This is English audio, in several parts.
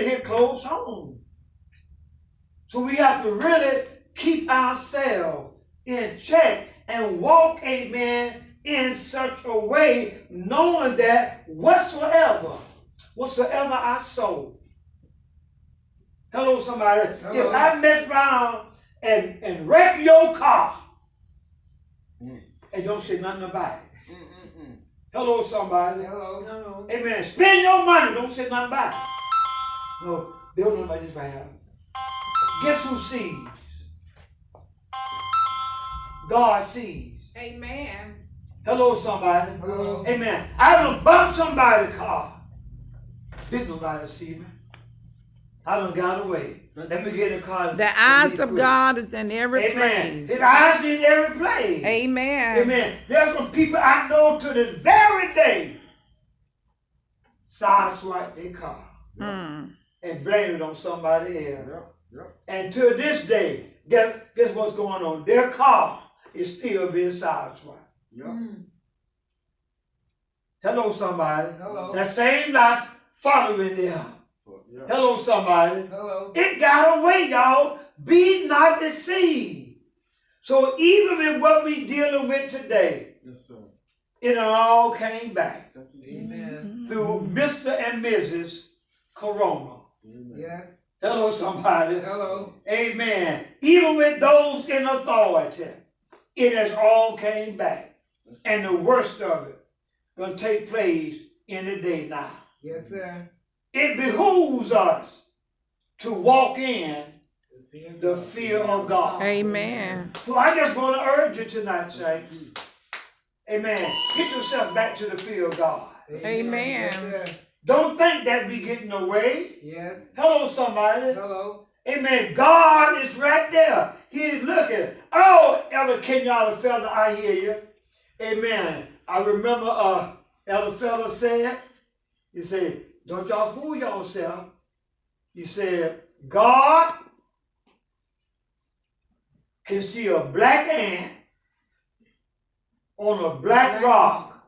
here close home. So we have to really keep ourselves in check and walk, amen, in such a way, knowing that whatsoever I sow. Hello, somebody. Hello. If I mess around and wreck your car, and don't say nothing about it. Hello, somebody. Hello. Amen. Spend your money, don't say nothing about it. No, they don't know about this right now. Guess who sees? God sees. Amen. Hello, somebody. Hello. Amen. I done bumped somebody's car. Didn't nobody see me. I done got away. Let me get in the car. The eyes of God is in every place. His eyes in every place. Amen. Amen. There's some people I know to this very day sideswipe their car and blame it on somebody else. And to this day, guess what's going on? Their car is still being sideswiped. Hello, somebody. Hello. That same life following them. Hello, somebody. Hello. It got away, y'all. Be not deceived. So even in what we dealing with today, it all came back. Amen. Through Mr. and Mrs. Corona. Yeah. Hello, somebody. Hello. Amen. Even with those in authority, it has all came back. And the worst of it going to take place in the day now. Yes, sir. It behooves us to walk in the fear of God. Amen. So I just want to urge you tonight, saints. Amen. Get yourself back to the fear of God. Amen. Yes, Don't think that we getting away. yes. Hello, somebody. Hello. Amen. God is right there. He's looking. Oh, Elder Kenyatta Feather, I hear you. Amen. I remember Elder Feather said, he said, don't y'all fool yourself. He said, God can see a black ant on a black rock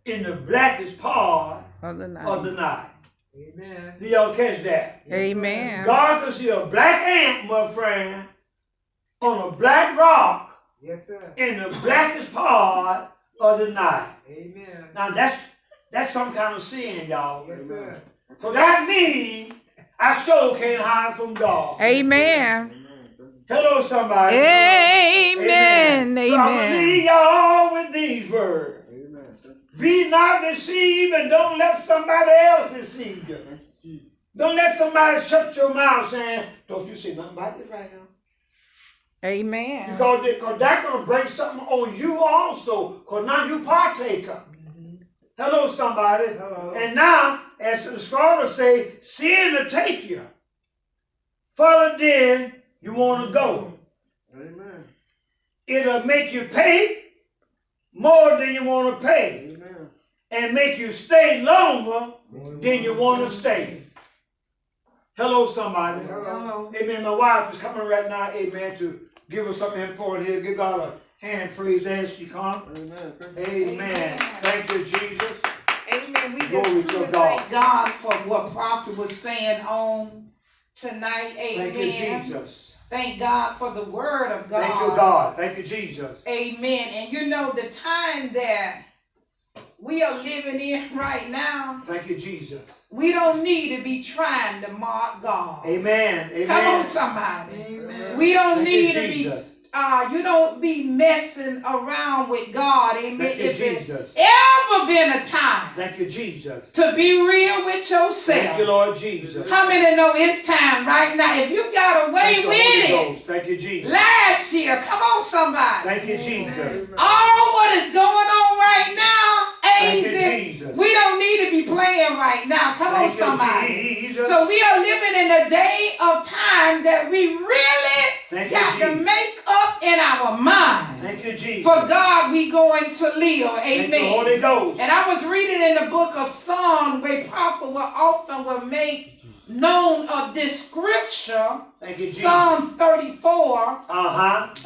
in the blackest part Of the night. of the night. Amen. Do y'all catch that? Amen. God can see a black ant, my friend, on a black rock Yes, sir. in the blackest part of the night. Amen. Now that's some kind of sin, y'all. Yes, sir. So that means I sure can't hide from God. Amen. Hello, somebody. Amen. So I'm going to leave y'all with these words. Be not deceived and don't let somebody else deceive you. Don't let somebody shut your mouth saying, don't you say nothing about this right now. Amen. Because that's going to bring something on you also. Because now you partaker. Hello, somebody. Hello. And now, as the scholars say, sin will take you further than you want to go. Amen. It'll make you pay more than you want to pay. Amen. And make you stay longer than you want to stay. Hello, somebody. Hello. Amen. My wife is coming right now, amen, to give us something important here. Give God a hand praise as she comes. Amen. Thank you, Jesus. Amen. We Glory just to truly God. thank God for what Prophet was saying on tonight. Amen. Thank you, Jesus. Thank God for the word of God. Thank you, God. Thank you, Jesus. Amen. And you know the time that we are living in right now, Thank you, Jesus. we don't need to be trying to mock God. Amen. Amen. Come on, somebody. Amen. We don't Thank need you, to be, Jesus. you don't be messing around with God. Amen. Thank you, If Jesus. it's ever been a time Thank you, Jesus. to be real with yourself. Thank you, Lord Jesus. How many know it's time right now? If you got away Thank you, with Holy it Ghost. Thank you, Jesus. last year, come on, somebody. Thank you, Jesus. All what is going on right now, Thank you, ain't Jesus. we don't need to be playing right now. Come on, Thank you, somebody. Jesus. So we are living in a day of time that we really Thank you, got to Jesus. make up in our mind. Thank you, Jesus. For God, we going to live. Amen. Thank you, Holy Ghost. And I was reading in the book of Psalms where prophet will make known of this scripture. Thank you, Jesus. Psalms 34,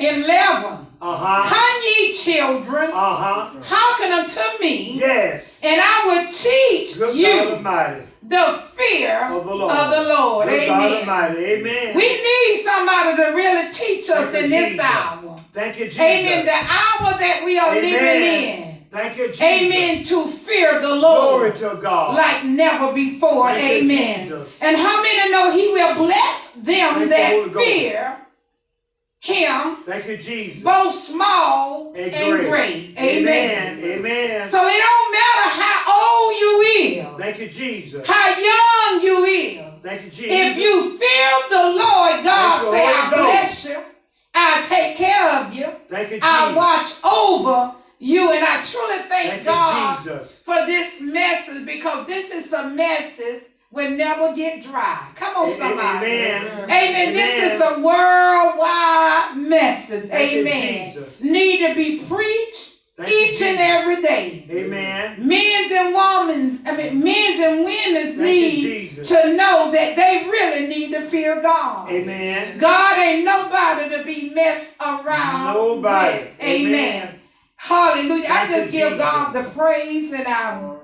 11. Come ye children, hearken unto me, Yes. and I will teach Good you God Almighty. the fear of the Lord. Good God Amen. Almighty. Amen. We need somebody to really teach us Thank in you, this Jesus. hour. Thank you, Jesus. Amen. The hour that we are Amen. living in. Thank you, Jesus. Amen. To fear the Lord. Glory to God. Like never before. Thank you, Amen. Jesus. And how many know He will bless them Thank that you, Holy Ghost. fear Him, Thank you, Jesus. both small And and great. great. Amen. Amen. So it don't matter how old you is, Thank you, Jesus. how young you is. Thank you, Jesus. If you fear the Lord, God Thank you, say, Holy I'll Ghost. bless you. I'll take care of you. Thank you, I'll Jesus. watch over you. And I truly thank Thank God you, Jesus. for this message, because this is a message will never get dry. Come on, somebody. Amen. Amen. This is a worldwide message. Thank you, Amen. Jesus. Need to be preached Thank you, each and Jesus. every day. Amen. Men's and women's Thank you, need Jesus. to know that they really need to fear God. Amen. God ain't nobody to be messed around Nobody. with. Amen. Hallelujah. Thank I just you, give Jesus. God the praise, and I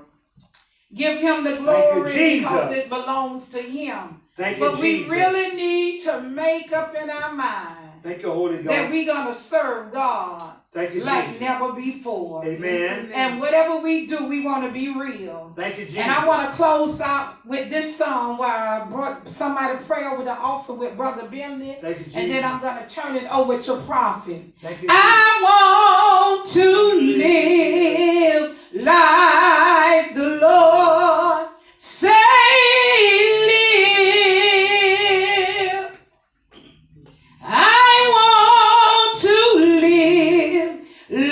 give Him the Thank you, glory Jesus. because it belongs to Him. Thank you, But we Jesus. really need to make up in our mind Thank you, Holy Ghost. that we're going to serve God Thank you, like Jesus. never before. Amen. And whatever we do, we want to be real. Thank you, Jesus. And I want to close out with this song where I brought somebody pray over the offering with Brother Bentley. Thank you, Jesus. And then I'm going to turn it over to Prophet. Thank you, I want to live like the Lord say live. I want to live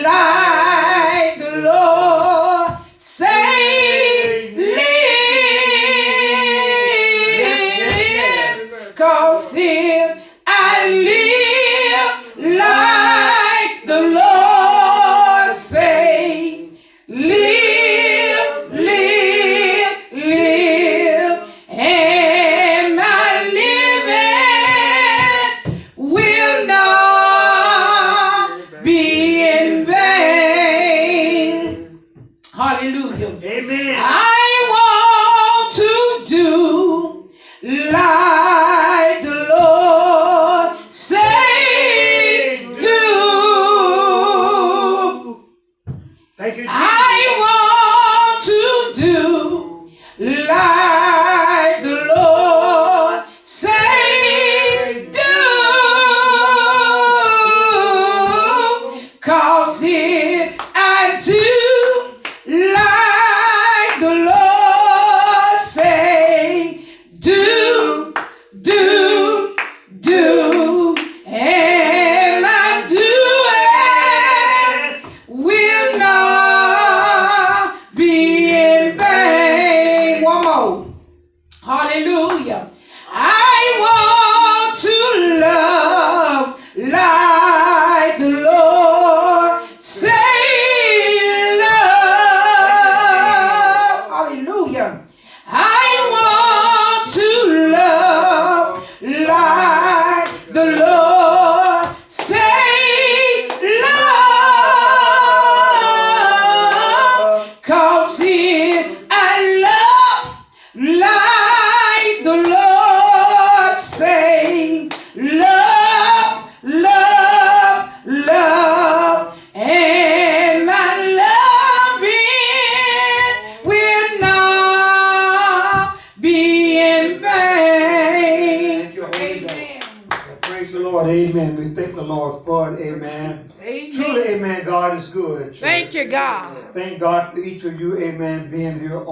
like the Lord say live. 'Cause if I live like the Lord say live, live, live, and my living will not be in vain. Hallelujah. Amen. I want to do like the Lord say do. Thank you, Jesus. I want to do like the Lord say do. 'Cause if I do like the Lord say do, and I do it will not be in vain. One more. Hallelujah. I want to love like the Lord say love. Hallelujah. I want to love like the Lord say love. 'Cause if I love like the Lord say love, love, love, and my loving will not be in vain. Thank you, Holy Ghost. Amen. Well, praise the Lord. Amen. We thank the Lord for it. Amen. Truly, Amen. amen. God is good. Thank you, God. Thank God for each of you, amen, being here on